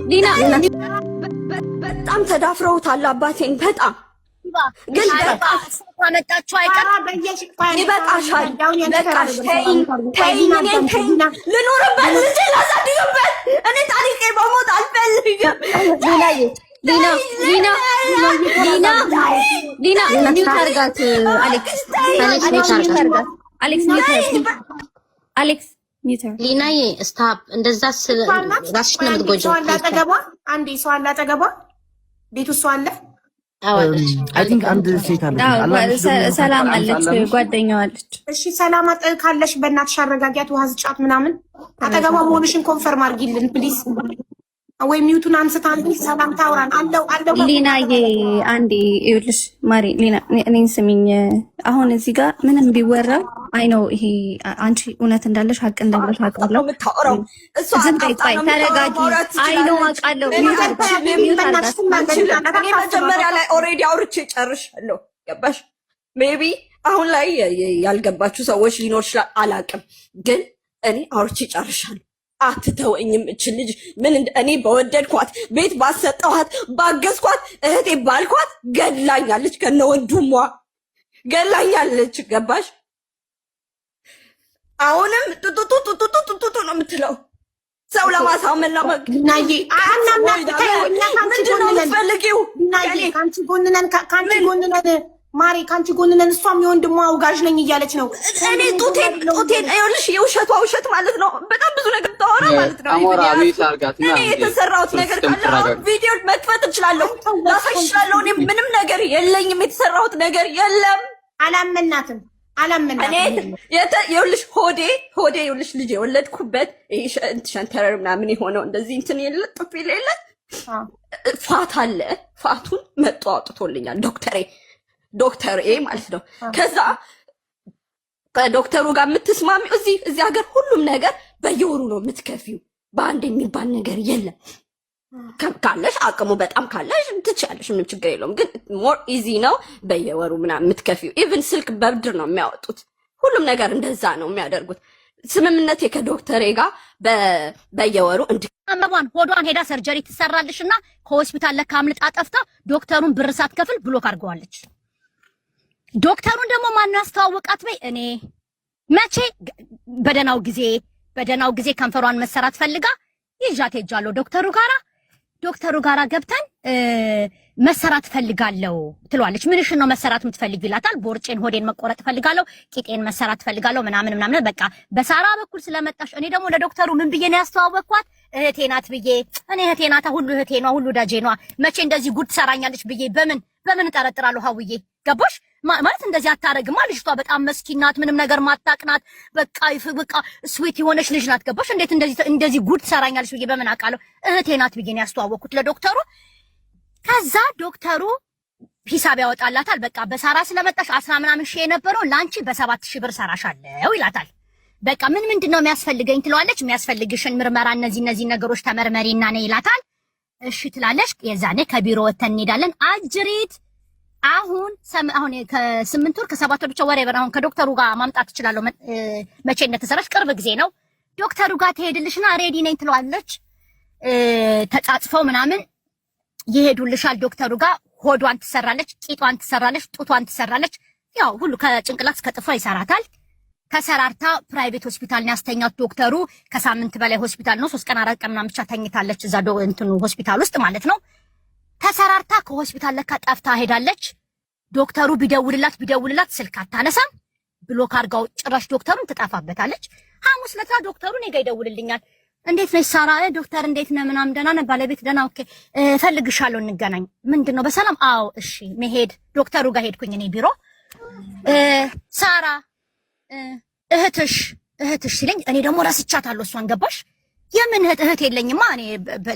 ሊና በጣም ተዳፍረውታል አባቴን በጣም ግን ካመጣችሁ አይቀር ይበቃሻል። በቃሽ ተይኝ ልኑርበት ልጄ ላሳድግበት። እኔ ታሪኬ በሞት አልፈልግም። ሊና ሚውት አድርጋት አሌክስ ሊናዬ ስታፕ እንደዛ ራስሽ ነው የምትጎጂው። አንዴ ሰው አለ አጠገቧ ቤቱ ሰው አለ። አይ ቲንክ አንድ ሴት አለች ሰላም አለች ጓደኛዋ አለች። እሺ ሰላም ካለሽ በእናትሽ አረጋጊያት፣ ውሃ ዝጫት ምናምን። አጠገቧ መሆንሽን ኮንፈርም አድርጊልን ፕሊዝ። ወይ ሚውቱን አንስታን ሰላም ታውራን አለው ሊናዬ አንዴ ይኸውልሽ ማሪ ሊና እኔን ስሚኝ። አሁን እዚህ ጋር ምንም ቢወራ አይ ነው ይሄ አንቺ እውነት እንዳለሽ ሀቅ እንዳለሽ አውቃለሁ። ዝም በይ ተረጋጊ። አይ ነው አውቃለሁ። መጀመሪያ ላይ ኦልሬዲ አውርቼ ጨርሻለሁ። ገባሽ? ሜቢ አሁን ላይ ያልገባችሁ ሰዎች ሊኖር ይችላል አላውቅም፣ ግን እኔ አውርቼ ጨርሻለሁ። አትተወኝም እች ልጅ ምን እኔ በወደድኳት ቤት ባሰጠኋት ባገዝኳት እህቴ ባልኳት ገላኛለች፣ ከነ ወንድሟ ገላኛለች። ገባሽ? አሁንም ጡጡጡጡጡጡጡ ነው የምትለው ሰው ለማሳመን ለማግናዬ ምንድን ነው የምትፈልጊው? ከአንቺ ጎንነን ማሪ ካንቺ ጎንነን እሷም የወንድሟ አውጋዥ ነኝ እያለች ነው። እኔ ጡቴን ይኸውልሽ የውሸቷ ውሸት ማለት ነው። በጣም ብዙ ነገር ታወራ ማለት ነው። እኔ የተሰራሁት ነገር ካለ ቪዲዮ መክፈት እችላለሁ፣ ላሳይሽ እችላለሁ። እኔ ምንም ነገር የለኝም፣ የተሰራሁት ነገር የለም። አላመናትም። ይኸውልሽ ሆዴ ይኸውልሽ ልጅ የወለድኩበት ይሄ ሸንተረር ምናምን የሆነው እንደዚህ እንትን የለ ጥፍ የለ ፋት አለ። ፋቱን መጦ አውጥቶልኛል ዶክተር ማለት ነው። ከዛ ከዶክተሩ ጋር የምትስማሚው እዚህ ሀገር ሁሉም ነገር በየወሩ ነው የምትከፊው። በአንድ የሚባል ነገር የለም። ካለሽ አቅሙ በጣም ካለሽ ትችያለሽ፣ ምንም ችግር የለውም። ግን ሞር ኢዚ ነው በየወሩ ምናምን የምትከፊው። ኢቭን ስልክ በብድር ነው የሚያወጡት። ሁሉም ነገር እንደዛ ነው የሚያደርጉት። ስምምነቴ ከዶክተሬ ጋር በየወሩ አመቧን ሆዷን ሄዳ ሰርጀሪ ትሰራልሽና ከሆስፒታል ለካ አምልጣ ጠፍታ ዶክተሩን ብር ሳትከፍል ብሎክ አድርገዋለች። ዶክተሩን ደግሞ ማን ያስተዋወቃት በይ? እኔ መቼ በደናው ጊዜ ከንፈሯን መሰራት ፈልጋ ይዣት ሄጃለሁ ዶክተሩ ጋራ ገብተን መሰራት ፈልጋለሁ ትሏለች። ምንሽ ነው መሰራት የምትፈልጊው ይላታል። ቦርጬን ሆዴን መቆረጥ ፈልጋለሁ፣ ቂጤን መሰራት ፈልጋለሁ ምናምን በቃ በሳራ በኩል ስለመጣሽ እኔ ደግሞ ለዶክተሩ ምን ብዬ ነው ያስተዋወቅኳት? እህቴ ናት ብዬ እኔ እህቴ ናት፣ ሁሉ እህቴ ነው፣ ሁሉ ዳጄ ነው። መቼ እንደዚህ ጉድ ትሰራኛለች ብዬ በምን እጠረጥራለሁ? ሀውዬ ገባሽ ማለት እንደዚህ አታረግማ። ልጅቷ በጣም መስኪን ናት፣ ምንም ነገር ማታቅናት፣ በቃ ስዊት የሆነች ልጅ ናት። ገባሽ? እንዴት እንደዚህ ጉድ ትሰራኛለች ብዬ በምን አውቃለሁ? እህቴ ናት ብዬ ነው ያስተዋወቅኩት ለዶክተሩ። ከዛ ዶክተሩ ሂሳብ ያወጣላታል። በቃ በሳራ ስለመጣሽ 10 ምናምን ሺህ የነበረው ላንቺ በ7,000 ብር ሰራሻለሁ ይላታል። በቃ ምንድነው የሚያስፈልገኝ ትለዋለች። የሚያስፈልግሽን ምርመራ እነዚህ ነገሮች ተመርመሪና ነይ ይላታል። እሺ ትላለች። የዛኔ ከቢሮ ወተን እንሄዳለን። አጅሪት አሁን ከ8 ወር ከ7 ወር ብቻ ወሬ አሁን ከዶክተሩ ጋር ማምጣት እችላለሁ። መቼ እንደተሰራሽ ቅርብ ጊዜ ነው። ዶክተሩ ጋር ትሄድልሽና ሬዲ ነኝ ትለዋለች። ተጻጽፈው ምናምን ይሄዱልሻል። ዶክተሩ ጋር ሆዷን ትሰራለች፣ ቂጧን ትሰራለች፣ ጡቷን ትሰራለች። ያው ሁሉ ከጭንቅላት እስከ ጥፍሯ ይሰራታል። ተሰራርታ ፕራይቬት ሆስፒታል ነው ያስተኛት ዶክተሩ። ከሳምንት በላይ ሆስፒታል ነው፣ 3 ቀን 4 ቀን ምናምን ብቻ ተኝታለች እዛ እንትኑ ሆስፒታል ውስጥ ማለት ነው። ተሰራርታ ከሆስፒታል ለካ ጠፍታ ሄዳለች። ዶክተሩ ቢደውልላት ስልክ አታነሳም። ብሎክ አድርጋው ጭራሽ ዶክተሩን ትጠፋበታለች። ሐሙስ ለታ ዶክተሩ እኔ ጋር ይደውልልኛል። እንዴት ነሽ ሳራ? ዶክተር እንዴት ነህ? ምናምን ደህና ነህ? ባለቤት ደህና? ኦኬ እፈልግሻለሁ፣ እንገናኝ። ምንድነው? በሰላም? አዎ እሺ መሄድ። ዶክተሩ ጋር ሄድኩኝ እኔ ቢሮ። ሳራ እህትሽ ሲለኝ እኔ ደግሞ ረስቻታለሁ እሷን። ገባሽ? የምን እህት የለኝማ እኔ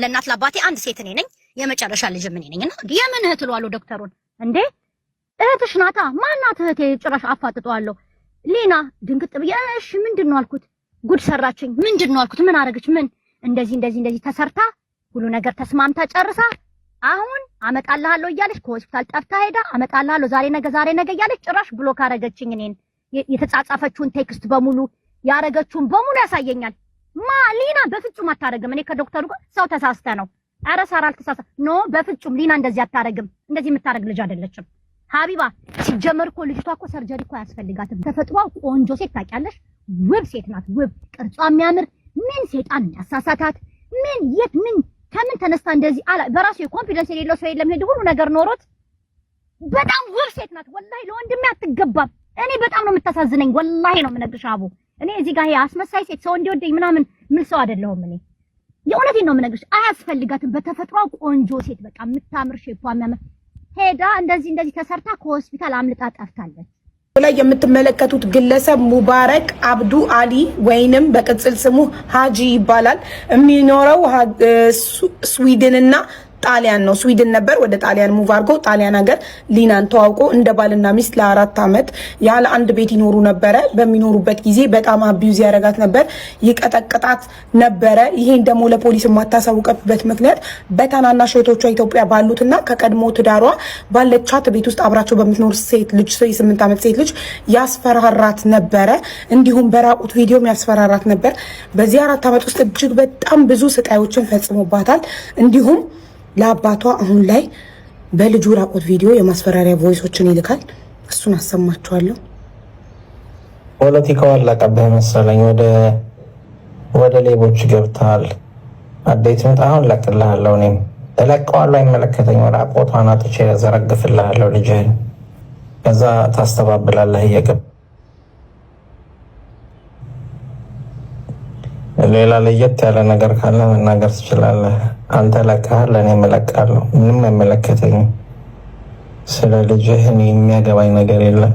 ለእናት ለአባቴ አንድ ሴት እኔ ነኝ፣ የመጨረሻ ልጅ ምን ነኝና የምን እህት እለዋለሁ ዶክተሩን። እንዴ እህትሽ ናታ። ማናት እህቴ? ጭራሽ አፋጥጠዋለሁ። ሊና ድንግጥ ብዬ እሺ ምንድነው አልኩት። ጉድ ሰራችኝ። ምንድነው አልኩት። ምን አረገች? ምን እንደዚህ ተሰርታ ሁሉ ነገር ተስማምታ ጨርሳ አሁን አመጣልሃለሁ እያለች ከሆስፒታል ጠፍታ ሄዳ አመጣልሃለሁ ዛሬ ነገ እያለች ጭራሽ ብሎክ አረገችኝ። እኔን የተጻጻፈችውን ቴክስት በሙሉ ያረገችውን በሙሉ ያሳየኛል። ሊና በፍጹም አታረግም። እኔ ከዶክተሩ ጋር ሰው ተሳስተ ነው አረ ሳራ አልተሳሳ ኖ በፍጹም ሊና እንደዚህ አታረግም። እንደዚህ የምታረግ ልጅ አይደለችም ሀቢባ። ሲጀመር እኮ ልጅቷ እኮ ሰርጀሪ እኮ አያስፈልጋትም። ተፈጥሯ ቆንጆ ሴት ታውቂያለሽ፣ ውብ ሴት ናት። ውብ ቅርጿ የሚያምር ምን ሴጣን እንዳሳሳታት ምን የት ምን ከምን ተነስታ እንደዚህ አላ በራሱ የኮንፊደንስ የሌለው ሰው የለም። ሄድ ሁሉ ነገር ኖሮት በጣም ውብ ሴት ናት። ወላሂ ለወንድሜ አትገባም። እኔ በጣም ነው የምታሳዝነኝ። ወላሂ ነው የምነግርሽ አቡ። እኔ እዚህ ጋር አስመሳይ ሴት ሰው እንዲወደኝ ምናምን ምን ሰው አይደለሁም እኔ የእውነቴን ነው የምነግርሽ። አያስፈልጋትም። በተፈጥሯ ቆንጆ ሴት በቃ የምታምር ሼፓ የሚያምር ሄዳ እንደዚህ ተሰርታ ከሆስፒታል አምልጣ ጠፍታለች። ላይ የምትመለከቱት ግለሰብ ሙባረክ አብዱ አሊ ወይንም በቅጽል ስሙ ሃጂ ይባላል። የሚኖረው ስዊድንና ጣሊያን ነው። ስዊድን ነበር፣ ወደ ጣሊያን ሙቭ አድርጎ ጣሊያን ሀገር ሊናን ተዋውቆ እንደ ባልና ሚስት ለ4 ዓመት ያለ አንድ ቤት ይኖሩ ነበረ። በሚኖሩበት ጊዜ በጣም አቢዩዝ ያደርጋት ነበር፣ ይቀጠቅጣት ነበረ። ይሄን ደግሞ ለፖሊስ የማታሳውቅበት ምክንያት በታናናሽ እህቶቿ ኢትዮጵያ ባሉትና ከቀድሞ ትዳሯ ባለቻት ቤት ውስጥ አብራቸው በምትኖር ሴት ልጅ 8 ዓመት ሴት ልጅ ያስፈራራት ነበረ። እንዲሁም በራቁት ቪዲዮም ያስፈራራት ነበር። በዚህ 4 ዓመት ውስጥ እጅግ በጣም ብዙ ስቃዮችን ፈጽሞባታል። እንዲሁም ለአባቷ አሁን ላይ በልጁ ራቁት ቪዲዮ የማስፈራሪያ ቮይሶችን ይልካል። እሱን አሰማችኋለሁ። ፖለቲካው አለቀብህ መሰለኝ። ወደ ሌቦች ገብተሃል። አዴት መጣ። አሁን ለቅልሃለሁ። እኔም እለቀዋለሁ። አይመለከተኝ። ራቁቷን አጥቼ ዘረግፍልሃለሁ ልጅህን። ከዛ ታስተባብላለህ እየገባ ሌላ ለየት ያለ ነገር ካለ መናገር ትችላለህ። አንተ ለቀሃል፣ እኔ እለቃለሁ። ምንም አይመለከተኝም። ስለ ልጅህ እኔ የሚያገባኝ ነገር የለም።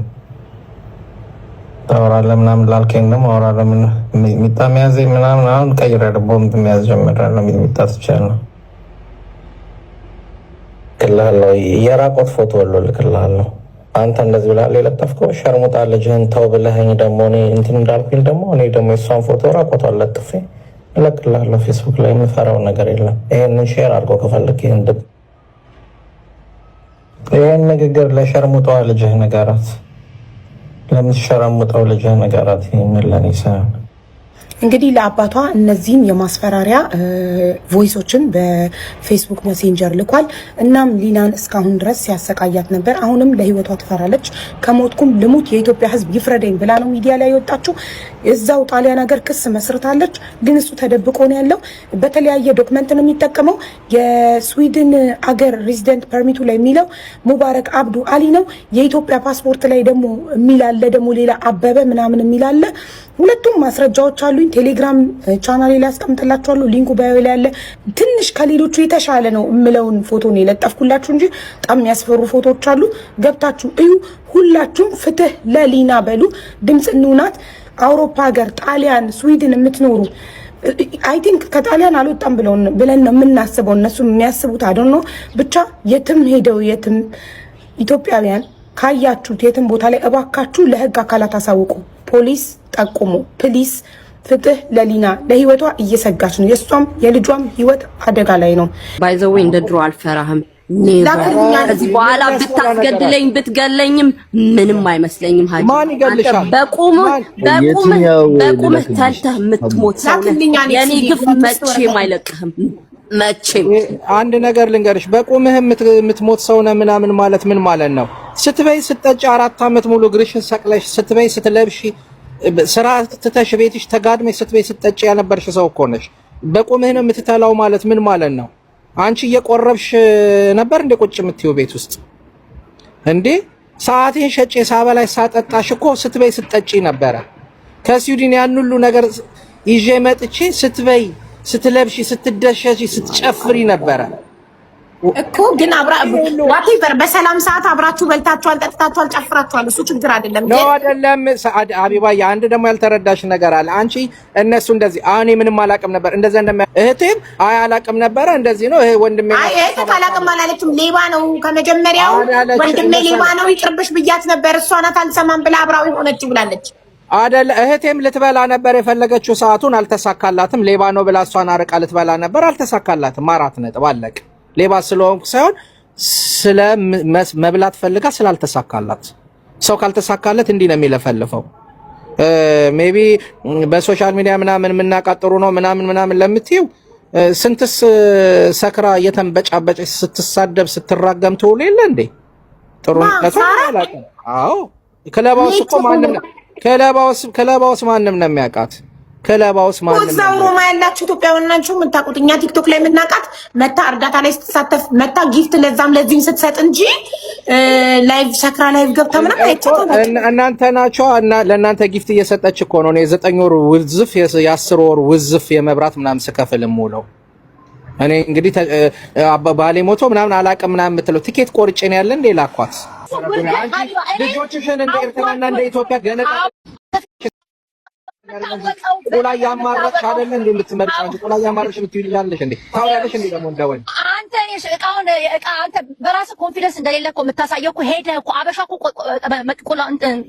ታወራለህ ምናምን ላልከኝ ደግሞ አወራለሁ። ሚጣ መያዘኝ ምናምን አሁን ቀይሬ ቦምብ መያዝ ጀምሬያለሁ። ሚጣ ትችላለህ። እልክልሃለሁ። የራቆት ፎቶ ልክልሃለሁ። አንተ እንደዚህ ብለሃል የለጠፍከው ሸርሙጣ ልጅህን ተው ብለኸኝ ደግሞ እኔ እንትን እንዳልኩኝ ደግሞ እኔ ደግሞ የሷን ፎቶ ራቆቷን ለጥፌ እለቅልሃለሁ ፌስቡክ ላይ። የምፈራው ነገር የለም። ይሄንን ሼር አድርጎ ከፈለክ ይሄን ንግግር ለሸርሙጣዋ ልጅህ ንገራት። ለምትሸረሙጠው ልጅህ ንገራት። ይሄንን ለኔ ሳይሆን እንግዲህ ለአባቷ እነዚህን የማስፈራሪያ ቮይሶችን በፌስቡክ ሜሴንጀር ልኳል። እናም ሊናን እስካሁን ድረስ ሲያሰቃያት ነበር። አሁንም ለህይወቷ ትፈራለች። ከሞትኩም ልሙት የኢትዮጵያ ሕዝብ ይፍረደኝ ብላ ነው ሚዲያ ላይ የወጣችው። እዛው ጣሊያን ሀገር ክስ መስርታለች፣ ግን እሱ ተደብቆ ነው ያለው። በተለያየ ዶክመንት ነው የሚጠቀመው። የስዊድን ሀገር ሬዚደንት ፐርሚቱ ላይ የሚለው ሙባረክ አብዱ አሊ ነው። የኢትዮጵያ ፓስፖርት ላይ ደግሞ የሚላለ ደግሞ ሌላ አበበ ምናምን የሚላለ። ሁለቱም ማስረጃዎች አሉኝ። ቴሌግራም ቻናሌ ላይ አስቀምጥላችኋለሁ። ሊንኩ ባዮ ላይ ያለ። ትንሽ ከሌሎቹ የተሻለ ነው የምለውን ፎቶ ነው የለጠፍኩላችሁ እንጂ በጣም የሚያስፈሩ ፎቶዎች አሉ። ገብታችሁ እዩ። ሁላችሁም ፍትህ ለሊና በሉ። ድምፅ እንውናት። አውሮፓ ሀገር ጣሊያን፣ ስዊድን የምትኖሩ አይ ቲንክ ከጣሊያን አልወጣም ብለን ነው የምናስበው። እነሱ የሚያስቡት አይደል ነው። ብቻ የትም ሄደው የትም ኢትዮጵያውያን ካያችሁት የትም ቦታ ላይ እባካችሁ ለህግ አካላት አሳውቁ። ፖሊስ ጠቁሙ ፕሊስ። ፍትህ ለሊና ለህይወቷ እየሰጋች ነው። የሷም የልጇም ህይወት አደጋ ላይ ነው። ባይዘው እንደ ድሮ አልፈራህም። ከዚህ በኋላ ብታስገድለኝ ብትገለኝም ምንም አይመስለኝም። ሀጂ ማን ይገልሻል? በቁም ተልተህ የምትሞት ሰው ነህ። የኔ ግፍ መቼም አይለቅህም። መቼም አንድ ነገር ልንገርሽ፣ በቁምህ የምትሞት ሰው ነህ ምናምን ማለት ምን ማለት ነው? ስትበይ ስትጠጪ 4 ዓመት ሙሉ ግርሽን ሰቅለሽ ስትበይ ስትለብሺ ስራ ትተሽ ቤትሽ ተጋድመሽ ስትበይ ስትጠጪ ያነበርሽ ሰው እኮ ነሽ። በቁምህ ነው የምትተላው ማለት ምን ማለት ነው? አንቺ እየቆረብሽ ነበር እንደ ቁጭ የምትይው ቤት ውስጥ እንዴ? ሰዓቴን ሸጬ ሳበላሽ ሳጠጣሽ እኮ ስትበይ ስትጠጪ ነበረ። ከስዊድን ያን ሁሉ ነገር ይዤ መጥቼ ስትበይ ስትለብሺ ስትደሸሺ ስትጨፍሪ ነበረ እኮ። ግን ዋቴቨር በሰላም ሰዓት አብራችሁ በልታችኋል፣ ጠጥታችኋል፣ ጨፍራችኋል። እሱ ችግር አይደለም። ነው አይደለም? ሀቢባ አንድ ደግሞ ያልተረዳሽ ነገር አለ። አንቺ እነሱ እንደዚህ እኔ ምንም አላቅም ነበር እንደዛ እህቴም አላቅም ነበረ እንደዚህ ነው። ወንድሜ እህቴ አላቅም አላለችም። ሌባ ነው ከመጀመሪያው ወንድሜ ሌባ ነው ይቅርብሽ ብያት ነበር። እሷ ናት አልሰማም ብላ አብራው ሆነች ብላለች አይደል? እህቴም ልትበላ ነበር የፈለገችው፣ ሰዓቱን አልተሳካላትም። ሌባ ነው ብላ እሷን አርቃ ልትበላ ነበር፣ አልተሳካላትም። 4 ነጥብ አለቅ። ሌባ ስለሆንኩ ሳይሆን ስለ መብላት ፈልጋ ስላልተሳካላት። ሰው ካልተሳካለት እንዲህ ነው የሚለፈልፈው። ሜቢ በሶሻል ሚዲያ ምናምን የምናቃጥሩ ነው ምናምን ለምትይው ስንትስ ሰክራ እየተንበጫበጨች ስትሳደብ ስትራገም ትውል የለ እንዴ? ጥሩ ነው። አዎ ክለባውስ እኮ ማንም ነው ክለባውስ ማንም ነው የሚያውቃት። ክለባውስ ማንም ነው እዛው ሮማ ያላችሁ ኢትዮጵያውያን ናችሁ የምታውቁት። እኛ ቲክቶክ ላይ የምናውቃት መታ እርዳታ ላይ ስትሳተፍ መታ ጊፍት ለዛም ለዚህም ስትሰጥ እንጂ ላይቭ ሰክራ ላይቭ ገብታ ምንም አይቻልም። እናንተ ናችሁ እና ለእናንተ ጊፍት እየሰጠች እኮ ነው። እኔ 9 ወር ውዝፍ የ10 ወር ውዝፍ የመብራት ምናምን ስከፍልም ውለው እኔ እንግዲህ ባሌ ሞቶ ምናምን አላውቅም ምናምን የምትለው ቲኬት ቆርጬ ነው ያለ እንደ ላኳት ልጆችሽን እንደ ኤርትራና እንደ ኢትዮጵያ ገነጣ ቆላ ያማረች አይደል እንዴ የምትመርጫው እንጂ ቆላ ያማረች የምትይልላለሽ እንዴ ታውሪያለሽ እንዴ ደግሞ እንደወን አንተ ነሽ እቃውን አንተ በራስ ኮንፊደንስ እንደሌለ እኮ የምታሳየው እኮ ሄደህ እኮ አበሻ እኮ ቆላ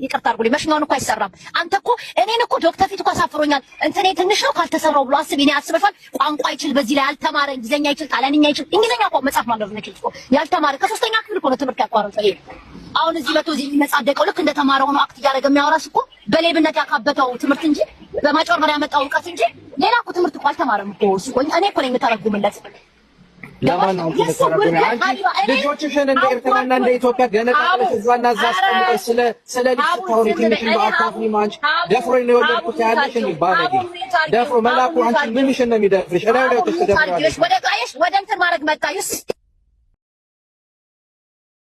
ይቅርታ አድርጉልኝ መሽኛውን እኮ አይሰራም። አንተ እኮ እኔን እኮ ዶክተር ፊት እኮ አሳፍሮኛል። እንትኔ ትንሽ ነው ካልተሰራው ብሎ አስብ። እኔ አስበሻል ቋንቋ ይችል በዚህ ላይ ያልተማረ እንግሊዘኛ ይችል ጣሊያንኛ ይችል እንግሊዘኛ እኮ መጻፍ ማለት ነው እኮ ያልተማረ ከ3ኛ ክፍል እኮ ነው ትምህርት ያቋረጠው ይሄ አሁን እዚህ መቶ እዚህ የሚመጻደቀው ልክ እንደተማረው ነው አክት እያደረገ የሚያወራሽ እኮ በሌብነት ያካበተው ትምህርት እንጂ በማጭበርበር ያመጣው እውቀት እንጂ ሌላ እኮ ትምህርት እኮ አልተማረም እኮ እሱ እኮ እኔ እኮ ነኝ የምተረጉምለት። ለማን ነው ተሰራደነ አንቺ ልጆችሽን እንደ ኤርትራና እንደ ኢትዮጵያ ገነጣለሽ እዛና እዛ አስቀምጠሽ ስለ ልጅ ታውሪ ትንሽ በአካፍሊ ማንች ደፍሮኝ ነው የወለድኩት ያለሽ እንዴ ባለጌ ደፍሮ መላኩ አንቺ ምንሽ ነው የሚደፍርሽ? እራው ላይ ተደፍሯል። ወደ ጋይሽ ወደ እንትን ማድረግ መጣ